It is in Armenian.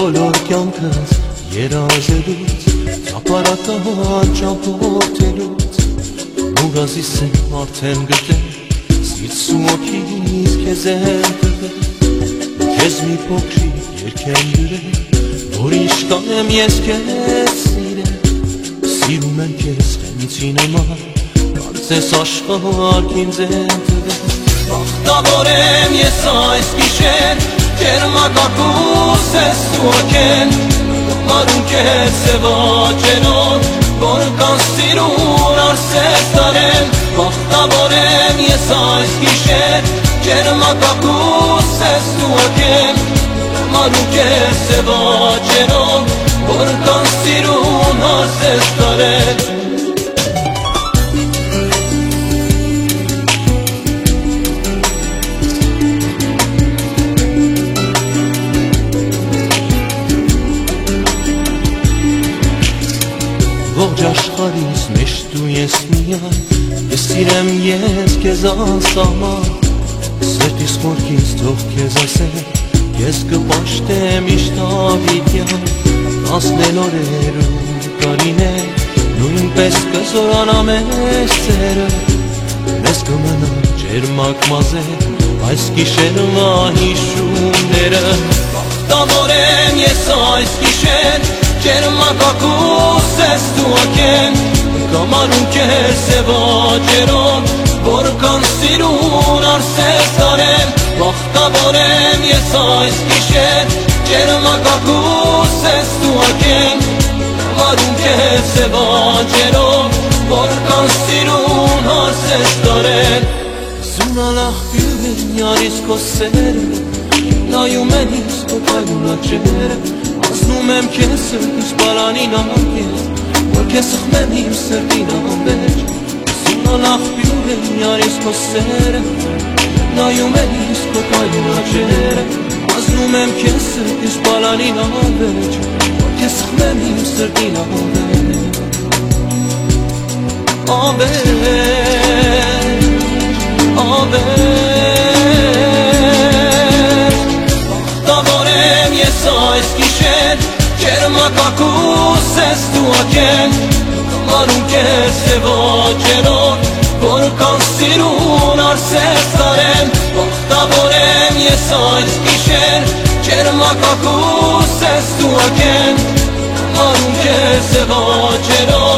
բոլոր կյանքս երազելուց, ճապարական ճամփորդելուց, մուրազիս եմ արդեն գտել, սիրսում օքից քեզ եմ տվել, քեզ մի փոքրիկ երգ եմ գրել, որ իշքան եմ ես քեզ սիրել, սիրում եմ քեզ խմիցի նման, կարծես աշխարհ ինձ եմ տվել, բախտավոր եմ ես այս գիշեր, Ջերմակակուս ես ուղեկեն, մարուն կեզ սևաճերոն, որ կան սիրուն արսես տարեն, բախտավոր եմ ես այս գիշեր, Ջերմակակուս ես ուղեկեն, մարուն կեզ սևաճերոն, որ կան սիրուն արսես տարեն, Ողջ աշխարհիս մեջ դու ես միայն, ես սիրեմ ես քեզ անսահման, սրտիս խորքից թող քեզ ասեմ, ես կպաշտեմ միշտ հավիտյան, անցնել օրեր ու տարիներ, նույնպես կզորանա մեզ սերը, մեզ կմնա ջերմակ մազեր, այս գիշերվա հիշումները, բախտավոր եմ ես այս գիշեր, Ջերմակակուս ես ուղեկեն, կամարում կեզ սևաճերոն, որ կան սիրուն արսես տարեն, բախտավոր եմ ես այս գիշեր, Ջերմակակուս ես ուղեկեն, կամարում կեզ սևաճերոն, որ կան սիրուն արսես տարեն, Զունալախ բյուղին յարիս քո սերը, նայում են ինձ քո կայուն աչքերը, Ասնում եմ քեզ սրտիս պարանին ամենքեզ, որ քեզ սխմեմ իմ սրտին ամենջ, Զունալախ բյուղին յարիս քո սերը, նայում են ինձ քո կայուն աչքերը, Ասնում եմ քեզ սրտիս պարանին ամենջ, որ քեզ սխմեմ իմ սրտին ամենջ, Բախտավոր եմ ես այս գիշեր, Ջերմակակուս ես ուղեկեն, կամարում կեզ սևաճերոն, որ կան սիրուն արսես տարեն, բախտավոր եմ ես այս գիշեր, Ջերմակակուս ես ուղեկեն, կամարում կեզ սևաճերոն,